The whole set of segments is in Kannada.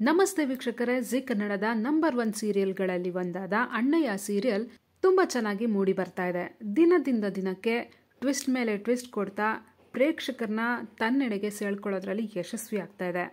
ನಮಸ್ತೆ ವೀಕ್ಷಕರೇ, ಜಿ ಕನ್ನಡದ ನಂಬರ್ 1 ಸೀರಿಯಲ್ಗಳಲ್ಲಿ ಒಂದಾದ ಅಣ್ಣಯ್ಯ ಸೀರಿಯಲ್ ತುಂಬ ಚೆನ್ನಾಗಿ ಮೂಡಿ ಬರ್ತಾ ಇದೆ. ದಿನದಿಂದ ದಿನಕ್ಕೆ ಟ್ವಿಸ್ಟ್ ಮೇಲೆ ಟ್ವಿಸ್ಟ್ ಕೊಡ್ತಾ ಪ್ರೇಕ್ಷಕರನ್ನ ತನ್ನೆಡೆಗೆ ಸೆಳ್ಕೊಳ್ಳೋದ್ರಲ್ಲಿ ಯಶಸ್ವಿ ಆಗ್ತಾ ಇದೆ.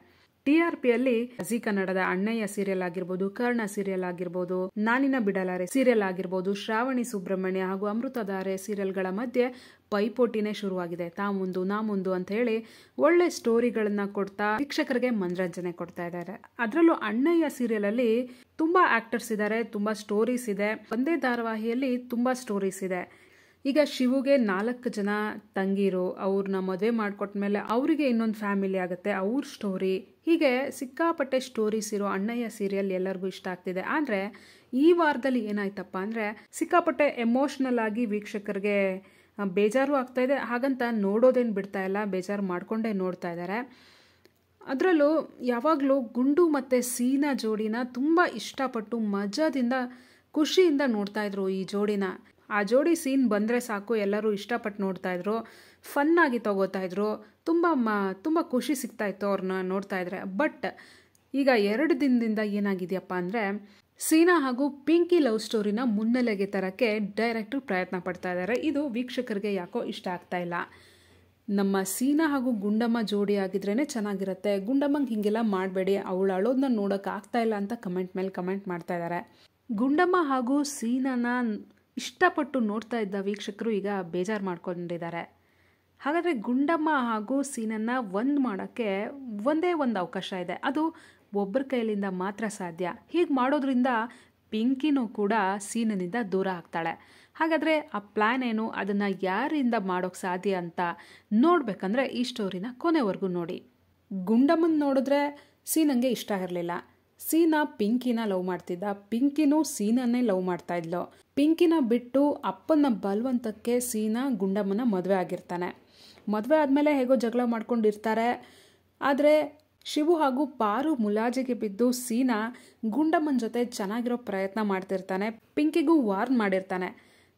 TRPಯಲ್ಲಿ ಜಿ ಕನ್ನಡದ ಅಣ್ಣಯ್ಯ ಸೀರಿಯಲ್ ಆಗಿರ್ಬೋದು, ಕರ್ಣ ಸೀರಿಯಲ್ ಆಗಿರ್ಬೋದು, ನಾನಿನ ಬಿಡಲಾರೆ ಸೀರಿಯಲ್ ಆಗಿರ್ಬೋದು, ಶ್ರಾವಣಿ ಸುಬ್ರಹ್ಮಣ್ಯ ಹಾಗೂ ಅಮೃತಧಾರೆ ಸೀರಿಯಲ್ಗಳ ಮಧ್ಯೆ ಪೈಪೋಟಿನೇ ಶುರುವಾಗಿದೆ. ತಾ ಮುಂದು ನಾ ಮುಂದು ಅಂತ ಹೇಳಿ ಒಳ್ಳೆ ಸ್ಟೋರಿಗಳನ್ನ ಕೊಡ್ತಾ ವೀಕ್ಷಕರಿಗೆ ಮನರಂಜನೆ ಕೊಡ್ತಾ ಇದ್ದಾರೆ. ಅದರಲ್ಲೂ ಅಣ್ಣಯ್ಯ ಸೀರಿಯಲ್ ಅಲ್ಲಿ ತುಂಬಾ ಆಕ್ಟರ್ಸ್ ಇದ್ದಾರೆ, ತುಂಬಾ ಸ್ಟೋರೀಸ್ ಇದೆ. ಒಂದೇ ಧಾರಾವಾಹಿಯಲ್ಲಿ ತುಂಬಾ ಸ್ಟೋರೀಸ್ ಇದೆ. ಈಗ ಶಿವುಗೆ 4 ಜನ ತಂಗಿರು, ಅವ್ರನ್ನ ಮದುವೆ ಮಾಡ್ಕೊಟ್ಮೇಲೆ ಅವರಿಗೆ ಇನ್ನೊಂದು ಫ್ಯಾಮಿಲಿ ಆಗುತ್ತೆ, ಅವ್ರ ಸ್ಟೋರಿ, ಹೀಗೆ ಸಿಕ್ಕಾಪಟ್ಟೆ ಸ್ಟೋರೀಸ್ ಇರೋ ಅಣ್ಣಯ್ಯ ಸೀರಿಯಲ್ ಎಲ್ಲರಿಗೂ ಇಷ್ಟ ಆಗ್ತಿದೆ. ಆದರೆ ಈ ವಾರದಲ್ಲಿ ಏನಾಯ್ತಪ್ಪ ಅಂದರೆ ಸಿಕ್ಕಾಪಟ್ಟೆ ಎಮೋಷ್ನಲ್ ಆಗಿ ವೀಕ್ಷಕರಿಗೆ ಬೇಜಾರು ಆಗ್ತಾ ಇದೆ. ಹಾಗಂತ ನೋಡೋದೇನು ಬಿಡ್ತಾ ಇಲ್ಲ, ಬೇಜಾರು ಮಾಡ್ಕೊಂಡೇ ನೋಡ್ತಾ ಇದ್ದಾರೆ. ಅದರಲ್ಲೂ ಯಾವಾಗಲೂ ಗುಂಡು ಮತ್ತು ಸೀನಾ ಜೋಡಿನ ತುಂಬ ಇಷ್ಟಪಟ್ಟು ಮಜಾದಿಂದ ಖುಷಿಯಿಂದ ನೋಡ್ತಾ ಇದ್ರು ಈ ಜೋಡಿನ. ಆ ಜೋಡಿ ಸೀನ್ ಬಂದರೆ ಸಾಕು ಎಲ್ಲರೂ ಇಷ್ಟಪಟ್ಟು ನೋಡ್ತಾ ಇದ್ರು, ಫನ್ನಾಗಿ ತಗೋತಾ ಇದ್ರು, ತುಂಬ ಖುಷಿ ಸಿಗ್ತಾ ಇತ್ತು ಅವ್ರನ್ನ ನೋಡ್ತಾ ಇದ್ರೆ. ಬಟ್ ಈಗ 2 ದಿನದಿಂದ ಏನಾಗಿದೆಯಪ್ಪ ಅಂದರೆ ಸೀನಾ ಹಾಗೂ ಪಿಂಕಿ ಲವ್ ಸ್ಟೋರಿನ ಮುನ್ನೆಲೆಗೆ ತರಕ್ಕೆ ಡೈರೆಕ್ಟರ್ ಪ್ರಯತ್ನ ಪಡ್ತಾ ಇದ್ದಾರೆ. ಇದು ವೀಕ್ಷಕರಿಗೆ ಯಾಕೋ ಇಷ್ಟ ಆಗ್ತಾ ಇಲ್ಲ. ನಮ್ಮ ಸೀನಾ ಹಾಗೂ ಗುಂಡಮ್ಮ ಜೋಡಿ ಆಗಿದ್ರೇ ಚೆನ್ನಾಗಿರುತ್ತೆ, ಗುಂಡಮ್ಮಂಗೆ ಹಿಂಗೆಲ್ಲ ಮಾಡಬೇಡಿ, ಅವಳು ಅಳೋದನ್ನ ನೋಡೋಕೆ ಆಗ್ತಾ ಇಲ್ಲ ಅಂತ ಕಮೆಂಟ್ ಮೇಲೆ ಕಮೆಂಟ್ ಮಾಡ್ತಾ ಇದ್ದಾರೆ. ಗುಂಡಮ್ಮ ಹಾಗೂ ಸೀನಾನ ಇಷ್ಟಪಟ್ಟು ನೋಡ್ತಾ ಇದ್ದ ವೀಕ್ಷಕರು ಈಗ ಬೇಜಾರು ಮಾಡ್ಕೊಂಡಿದ್ದಾರೆ. ಹಾಗಾದರೆ ಗುಂಡಮ್ಮ ಹಾಗೂ ಸೀನನ್ನ ಒಂದು ಮಾಡೋಕ್ಕೆ ಒಂದೇ ಒಂದು ಅವಕಾಶ ಇದೆ, ಅದು ಒಬ್ಬರ ಕೈಲಿಂದ ಮಾತ್ರ ಸಾಧ್ಯ. ಹೀಗೆ ಮಾಡೋದ್ರಿಂದ ಪಿಂಕಿನೂ ಕೂಡ ಸೀನನಿಂದ ದೂರ ಆಗ್ತಾಳೆ. ಹಾಗಾದರೆ ಆ ಪ್ಲ್ಯಾನ್ ಏನು, ಅದನ್ನು ಯಾರಿಂದ ಮಾಡೋಕ್ಕೆ ಸಾಧ್ಯ ಅಂತ ನೋಡಬೇಕಂದ್ರೆ ಈ ಸ್ಟೋರಿನ ಕೊನೆವರೆಗೂ ನೋಡಿ. ಗುಂಡಮ್ಮನ ನೋಡಿದ್ರೆ ಸೀನಂಗೆ ಇಷ್ಟ ಇರಲಿಲ್ಲ. ಸೀನಾ ಪಿಂಕಿನ ಲವ್ ಮಾಡ್ತಿದ್ದ, ಪಿಂಕಿನೂ ಸೀನನ್ನೇ ಲವ್ ಮಾಡ್ತಾ ಇದ್ಲು. ಪಿಂಕಿನ ಬಿಟ್ಟು ಅಪ್ಪನ ಬಲವಂತಕ್ಕೆ ಸೀನಾ ಗುಂಡಮ್ಮನ ಮದುವೆ ಆಗಿರ್ತಾನೆ. ಮದುವೆ ಆದಮೇಲೆ ಹೇಗೋ ಜಗಳ ಮಾಡ್ಕೊಂಡಿರ್ತಾರೆ. ಆದರೆ ಶಿವು ಹಾಗೂ ಪಾರು ಮುಲಾಜಿಗೆ ಬಿದ್ದು ಸೀನಾ ಗುಂಡಮ್ಮನ ಜೊತೆ ಚೆನ್ನಾಗಿರೋ ಪ್ರಯತ್ನ ಮಾಡ್ತಿರ್ತಾನೆ. ಪಿಂಕಿಗೂ ವಾರ್ನ್ ಮಾಡಿರ್ತಾನೆ,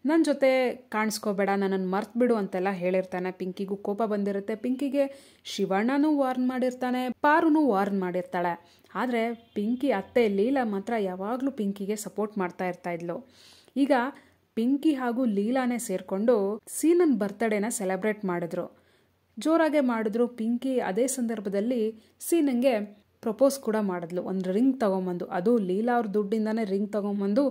ನನ್ನ ಜೊತೆ ಕಾಣಿಸ್ಕೋಬೇಡ, ನನ್ನನ್ನು ಮರ್ತ್ಬಿಡು ಅಂತೆಲ್ಲ ಹೇಳಿರ್ತಾನೆ. ಪಿಂಕಿಗೂ ಕೋಪ ಬಂದಿರುತ್ತೆ. ಪಿಂಕಿಗೆ ಶಿವಣ್ಣನೂ ವಾರ್ನ್ ಮಾಡಿರ್ತಾನೆ, ಪಾರುನೂ ವಾರ್ನ್ ಮಾಡಿರ್ತಾಳೆ. ಆದರೆ ಪಿಂಕಿ ಅತ್ತೆ ಲೀಲಾ ಮಾತ್ರ ಯಾವಾಗಲೂ ಪಿಂಕಿಗೆ ಸಪೋರ್ಟ್ ಮಾಡ್ತಾ ಇರ್ತಾ ಇದ್ಲು. ಈಗ ಪಿಂಕಿ ಹಾಗೂ ಲೀಲಾನೇ ಸೇರಿಕೊಂಡು ಸೀನನ್ ಬರ್ತ್ಡೇನ ಸೆಲೆಬ್ರೇಟ್ ಮಾಡಿದ್ರು, ಜೋರಾಗೆ ಮಾಡಿದ್ರು. ಪಿಂಕಿ ಅದೇ ಸಂದರ್ಭದಲ್ಲಿ ಸೀನಂಗೆ ಪ್ರಪೋಸ್ ಕೂಡ ಮಾಡಿದ್ಲು. ಒಂದು ರಿಂಗ್ ತೊಗೊಂಬಂದು, ಅದು ಲೀಲಾ ಅವ್ರ ದುಡ್ಡಿಂದನೇ ರಿಂಗ್ ತೊಗೊಂಬಂದು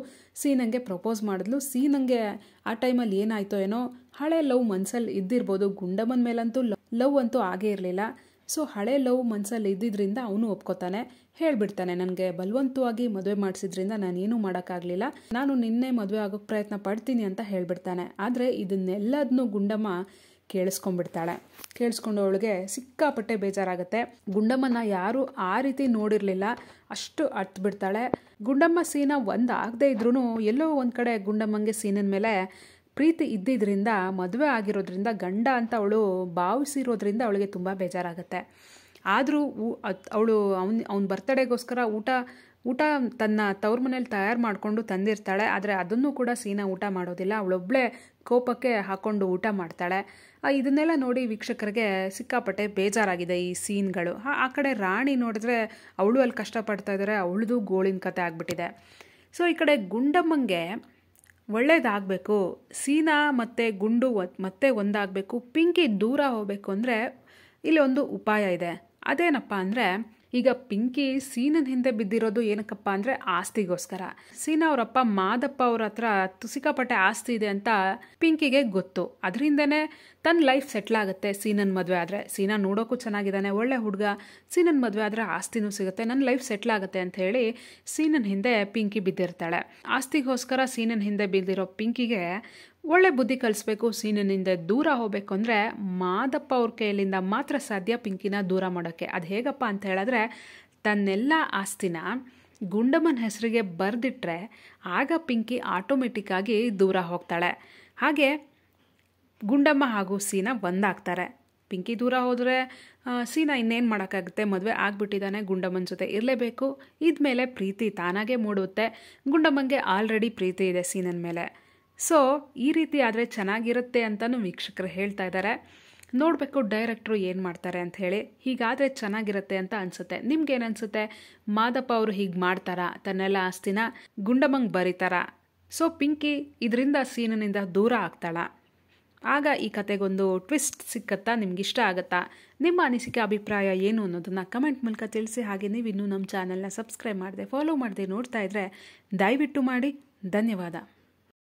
ಸೀನಂಗೆ ಪ್ರಪೋಸ್ ಮಾಡಿದ್ಲು. ಸೀನಂಗೆ ಆ ಟೈಮಲ್ಲಿ ಏನಾಯ್ತೋ ಏನೋ, ಹಳೆ ಲವ್ ಮನ್ಸಲ್ಲಿ ಇದ್ದಿರ್ಬೋದು. ಗುಂಡಮ್ಮನ ಮೇಲಂತೂ ಲವ್ ಅಂತೂ ಆಗೇ ಇರಲಿಲ್ಲ. ಸೊ ಹಳೆ ಲವ್ ಮನ್ಸಲ್ಲಿ ಇದ್ದಿದ್ದರಿಂದ ಅವನು ಒಪ್ಕೋತಾನೆ, ಹೇಳ್ಬಿಡ್ತಾನೆ, ನನಗೆ ಬಲವಂತವಾಗಿ ಮದುವೆ ಮಾಡಿಸಿದ್ರಿಂದ ನಾನೇನು ಮಾಡೋಕ್ಕಾಗಲಿಲ್ಲ, ನಾನು ನಿನ್ನೆ ಮದುವೆ ಆಗೋಕ್ಕೆ ಪ್ರಯತ್ನ ಪಡ್ತೀನಿ ಅಂತ ಹೇಳ್ಬಿಡ್ತಾನೆ. ಆದರೆ ಇದನ್ನೆಲ್ಲದನ್ನೂ ಗುಂಡಮ್ಮ ಕೇಳಿಸ್ಕೊಂಡ್ಬಿಡ್ತಾಳೆ. ಕೇಳಿಸ್ಕೊಂಡು ಅವಳಿಗೆ ಸಿಕ್ಕಾಪಟ್ಟೆ ಬೇಜಾರಾಗುತ್ತೆ. ಗುಂಡಮ್ಮನ ಯಾರು ಆ ರೀತಿ ನೋಡಿರಲಿಲ್ಲ, ಅಷ್ಟು ಅರ್ಥಬಿಡ್ತಾಳೆ. ಗುಂಡಮ್ಮ ಸೀನಾ ಒಂದು ಆಗದೆ ಇದ್ರೂ ಎಲ್ಲೋ ಒಂದು ಕಡೆ ಗುಂಡಮ್ಮಂಗೆ ಸೀನನ ಮೇಲೆ ಪ್ರೀತಿ ಇದ್ದಿದ್ದರಿಂದ, ಮದುವೆ ಆಗಿರೋದ್ರಿಂದ, ಗಂಡ ಅಂತ ಅವಳು ಭಾವಿಸಿರೋದ್ರಿಂದ ಅವಳಿಗೆ ತುಂಬ ಬೇಜಾರಾಗುತ್ತೆ. ಆದರೂ ಅವಳು ಅವನ ಬರ್ತಡೇಗೋಸ್ಕರ ಊಟ ತನ್ನ ತವ್ರ ಮನೇಲಿ ತಯಾರು ಮಾಡಿಕೊಂಡು ತಂದಿರ್ತಾಳೆ. ಆದರೆ ಅದನ್ನು ಕೂಡ ಸೀನಾ ಊಟ ಮಾಡೋದಿಲ್ಲ, ಅವಳೊಬ್ಬಳೇ ಕೋಪಕ್ಕೆ ಹಾಕ್ಕೊಂಡು ಊಟ ಮಾಡ್ತಾಳೆ. ಇದನ್ನೆಲ್ಲ ನೋಡಿ ವೀಕ್ಷಕರಿಗೆ ಸಿಕ್ಕಾಪಟ್ಟೆ ಬೇಜಾರಾಗಿದೆ ಈ ಸೀನ್ಗಳು. ಆ ಕಡೆ ರಾಣಿ ನೋಡಿದ್ರೆ ಅವಳು ಅಲ್ಲಿ ಕಷ್ಟಪಡ್ತಾ ಇದ್ದಾರೆ, ಅವಳದು ಗೋಳಿನ ಕತೆ ಆಗಿಬಿಟ್ಟಿದೆ. ಸೊ ಈ ಕಡೆ ಗುಂಡಮ್ಮಂಗೆ ಒಳ್ಳೇದಾಗಬೇಕು, ಸೀನಾ ಮತ್ತು ಗುಂಡು ಮತ್ತೆ ಒಂದಾಗಬೇಕು, ಪಿಂಕಿ ದೂರ ಹೋಗಬೇಕು ಅಂದರೆ ಇಲ್ಲಿ ಒಂದು ಉಪಾಯ ಇದೆ. ಅದೇನಪ್ಪ ಅಂದರೆ, ಈಗ ಪಿಂಕಿ ಸೀನನ್ ಹಿಂದೆ ಬಿದ್ದಿರೋದು ಏನಕ್ಕಪ್ಪ ಅಂದರೆ ಆಸ್ತಿಗೋಸ್ಕರ. ಸೀನಾ ಅವರಪ್ಪ ಮಾದಪ್ಪ ಅವ್ರ ಹತ್ರ ಸಿಕ್ಕಾಪಟ್ಟೆ ಆಸ್ತಿ ಇದೆ ಅಂತ ಪಿಂಕಿಗೆ ಗೊತ್ತು. ಅದರಿಂದನೇ ತನ್ನ ಲೈಫ್ ಸೆಟ್ಲ್ ಆಗುತ್ತೆ ಸೀನನ್ ಮದುವೆ ಆದರೆ. ಸೀನಾ ನೋಡೋಕ್ಕೂ ಚೆನ್ನಾಗಿದ್ದಾನೆ, ಒಳ್ಳೆ ಹುಡುಗ, ಸೀನನ್ ಮದುವೆ ಆದರೆ ಆಸ್ತಿನೂ ಸಿಗುತ್ತೆ, ನನ್ನ ಲೈಫ್ ಸೆಟ್ಲ್ ಆಗುತ್ತೆ ಅಂತ ಹೇಳಿ ಸೀನನ್ ಹಿಂದೆ ಪಿಂಕಿ ಬಿದ್ದಿರ್ತಾಳೆ. ಆಸ್ತಿಗೋಸ್ಕರ ಸೀನನ್ ಹಿಂದೆ ಬಿದ್ದಿರೋ ಪಿಂಕಿಗೆ ಒಳ್ಳೆ ಬುದ್ಧಿ ಕಲಿಸ್ಬೇಕು, ಸೀನನಿಂದ ದೂರ ಹೋಗಬೇಕು ಅಂದರೆ ಮಾದಪ್ಪ ಅವ್ರ ಕೈಲಿಂದ ಮಾತ್ರ ಸಾಧ್ಯ ಪಿಂಕಿನ ದೂರ ಮಾಡೋಕ್ಕೆ. ಅದು ಹೇಗಪ್ಪ ಅಂತ ಹೇಳಿದ್ರೆ, ತನ್ನೆಲ್ಲ ಆಸ್ತಿನ ಗುಂಡಮ್ಮನ ಹೆಸರಿಗೆ ಬರೆದಿಟ್ರೆ ಆಗ ಪಿಂಕಿ ಆಟೋಮೆಟಿಕ್ಕಾಗಿ ದೂರ ಹೋಗ್ತಾಳೆ. ಹಾಗೆ ಗುಂಡಮ್ಮ ಹಾಗೂ ಸೀನಾ ಒಂದಾಗ್ತಾರೆ. ಪಿಂಕಿ ದೂರ ಹೋದರೆ ಸೀನಾ ಇನ್ನೇನು ಮಾಡೋಕ್ಕಾಗುತ್ತೆ, ಮದುವೆ ಆಗಿಬಿಟ್ಟಿದ್ದಾನೆ, ಗುಂಡಮ್ಮನ ಜೊತೆ ಇರಲೇಬೇಕು. ಇದ್ಮೇಲೆ ಪ್ರೀತಿ ತಾನಾಗೆ ಮೂಡುತ್ತೆ. ಗುಂಡಮ್ಮಂಗೆ ಆಲ್ರೆಡಿ ಪ್ರೀತಿ ಇದೆ ಸೀನನ ಮೇಲೆ. ಸೊ ಈ ರೀತಿ ಆದರೆ ಚೆನ್ನಾಗಿರುತ್ತೆ ಅಂತಲೂ ವೀಕ್ಷಕರು ಹೇಳ್ತಾ ಇದ್ದಾರೆ. ನೋಡಬೇಕು ಡೈರೆಕ್ಟ್ರು ಏನು ಮಾಡ್ತಾರೆ ಅಂತ ಹೇಳಿ. ಹೀಗಾದರೆ ಚೆನ್ನಾಗಿರುತ್ತೆ ಅಂತ ಅನಿಸುತ್ತೆ. ನಿಮ್ಗೇನು ಅನಿಸುತ್ತೆ? ಮಾದಪ್ಪ ಅವರು ಹೀಗೆ ಮಾಡ್ತಾರಾ? ತನ್ನೆಲ್ಲ ಆಸ್ತಿನ ಗುಂಡಮ್ಮಂಗೆ ಬರೀತಾರ? ಸೊ ಪಿಂಕಿ ಇದರಿಂದ ಸೀನಿನಿಂದ ದೂರ ಆಗ್ತಾಳ? ಆಗ ಈ ಕತೆಗೊಂದು ಟ್ವಿಸ್ಟ್ ಸಿಕ್ಕತ್ತಾ? ನಿಮ್ಗಿಷ್ಟ ಆಗುತ್ತಾ? ನಿಮ್ಮ ಅನಿಸಿಕೆ ಅಭಿಪ್ರಾಯ ಏನು ಅನ್ನೋದನ್ನು ಕಮೆಂಟ್ ಮೂಲಕ ತಿಳಿಸಿ. ಹಾಗೆ ನೀವು ಇನ್ನೂ ನಮ್ಮ ಚಾನಲ್ನ ಸಬ್ಸ್ಕ್ರೈಬ್ ಮಾಡದೆ ಫಾಲೋ ಮಾಡದೆ ನೋಡ್ತಾ ಇದ್ದರೆ ದಯವಿಟ್ಟು ಮಾಡಿ. ಧನ್ಯವಾದ.